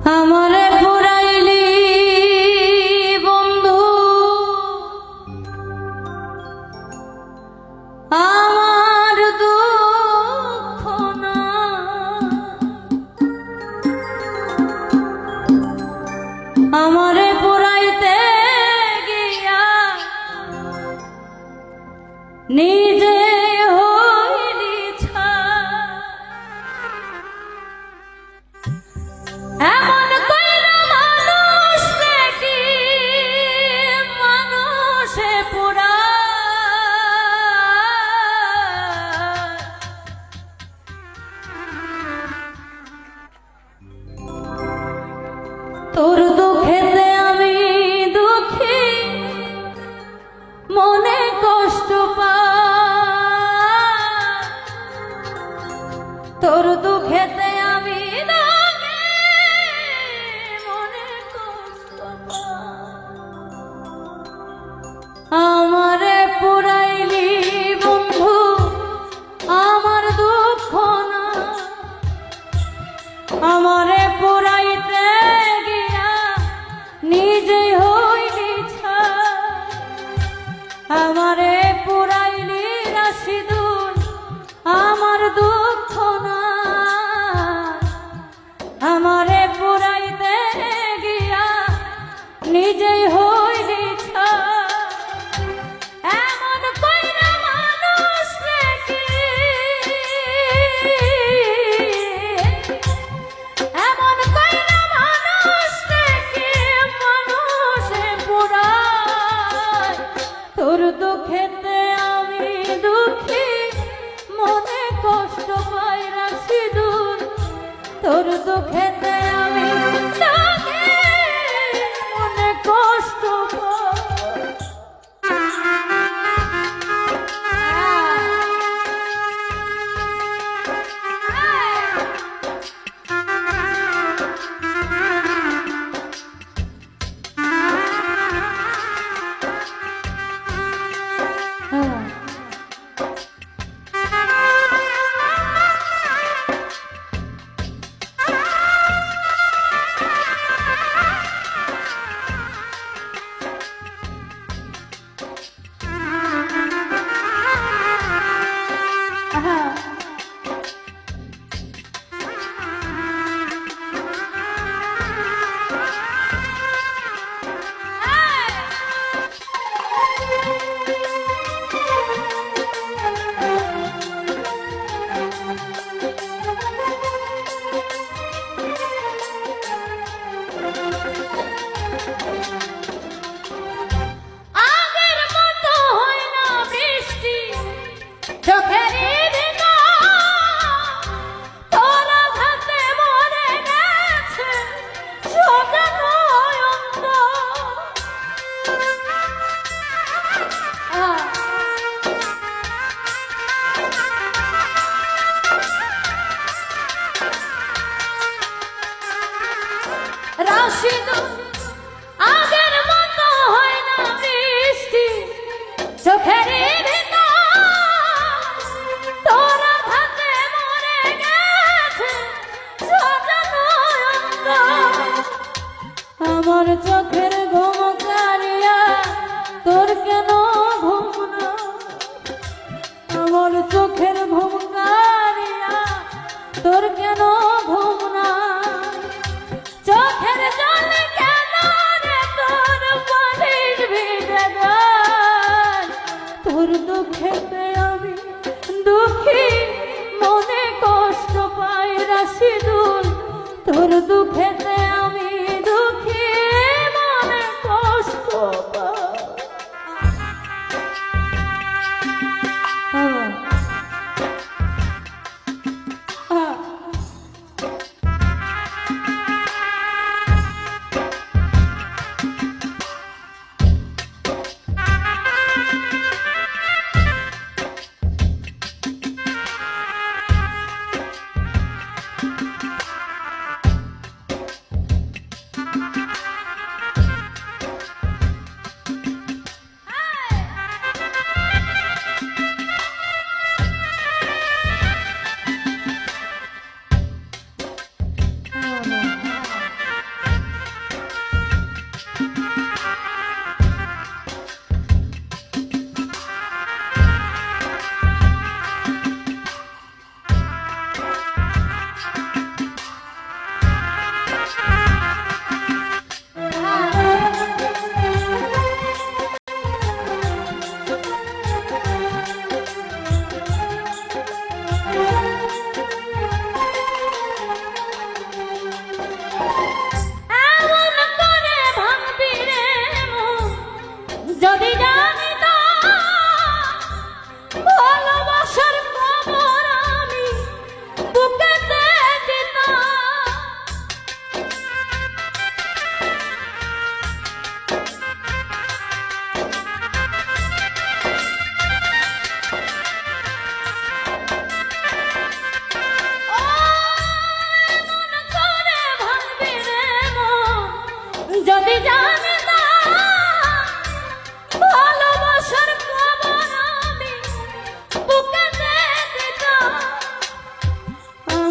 আমারে পুরাইলি বন্ধু আমার দুঃখ না আমারে পুরাইতে গিয়া নিজে হইলি ছাই এমন কইরা মানুষ দেখি মানুষে পুরায় তোর দুঃখেতে আমি দুঃখী মনে কষ্ট পাই তোর দুঃখেতে আমি আমারে পুরাইলি বন্ধু আমার দুঃখ না আমারে পুরাইতে গিয়া নিজেই হইলি ছাই আমারে পুরাইলি রাশিদুল আমার দুঃখ না আমারে পুরাইতে গিয়া নিজেই হইলি ছাই তোর দুঃখেতে আমি দুঃখী মনে কষ্ট পাই রাশিদুল তোর দুঃখেতে আমি দুঃখী মনে কষ্ট রাশিদুল আগের মতো হয় না বৃষ্টি চোখের ভিতর তোর হাতে মরে গেছে সাজানো অন্তর আমার চোখের ঘুম কারিয়া তোর কেন ঘুম না আমার চোখের ঘুম কারিয়া তোর কেন ঘুম না চোখের জলে কেন রে তোর পানির ভিজে যায় তোর দুঃখেতে আমি দুঃখী মনে কষ্ট পাই রাশিদুল তোর দুঃখেতে আমি দুঃখী মনে কষ্ট পাই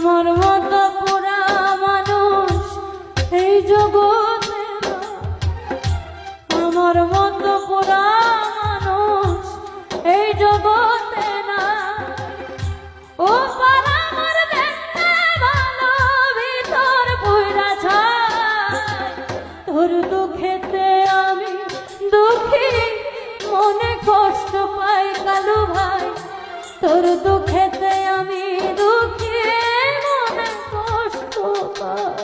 আমার মতো পুরা মানুষ এই জগতে না, আমার মতো পুরা মানুষ এই জগতে না। ও পারা আমার দেখতে ভালো, ভিতর পুরা ছাই। তোর দুঃখেতে আমি দুঃখী, মনে কষ্ট পাই কালু ভাই। তোর দুঃখেতে আমি দুঃখী, মনে কষ্ট পাই।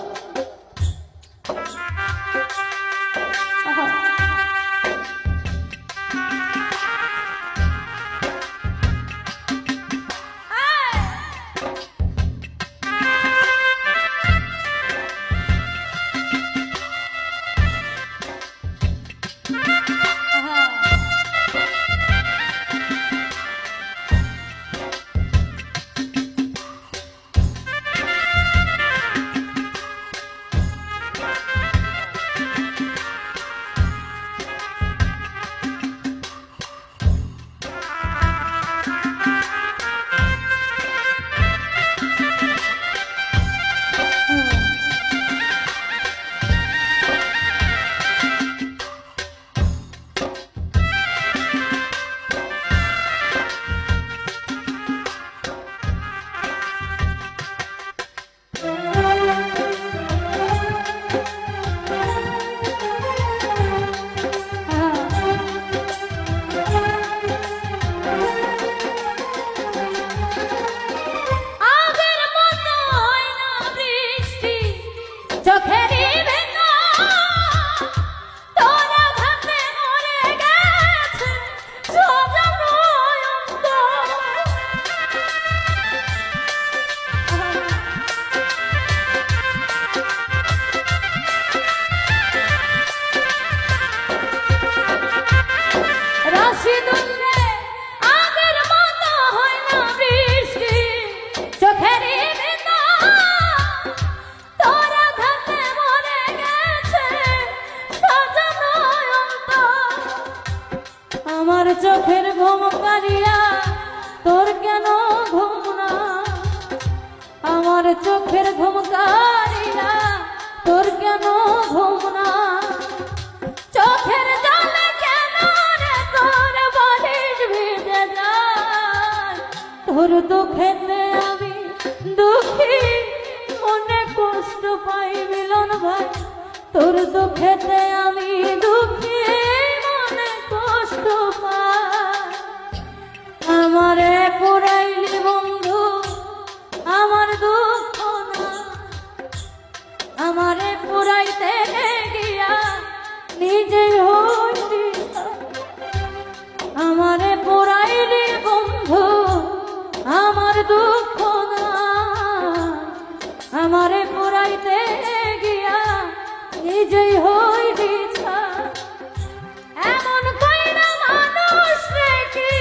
আমার চোখের ঘুম কারিয়া তোর কেন ঘুম না, আমার চোখের ঘুম কারিয়া তোর কেন ঘুম না। চোখের জলে কেন রে তোর বালিশ ভিজে যায়। তোর দুঃখেতে আমি দুঃখী, মনে কষ্ট পাই মিলন ভাই। তোর দুঃখেতে আমি দুঃখী, মনে কষ্ট পাই। আমারে পুরাইলি বন্ধু আমার দুঃখ না, আমারে পুরাইতে গিয়া নিজে হইলি। আমারে পুরাইলি বন্ধু আমার দুঃখ না, আমারে পুরাইতে গিয়া নিজেই হইলি। এমন কইরা মানুষ দেখি,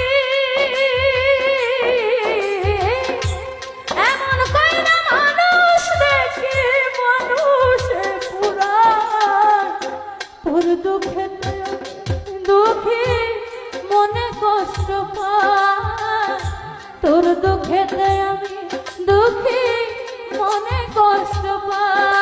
এমন কইরা মানুষ দেখি মানুষে পুরা। তোর দুঃখেতে দুঃখী, মনে কষ্ট পাই। তোর দুঃখেতে আমি দুঃখী, মনে কষ্ট পাই।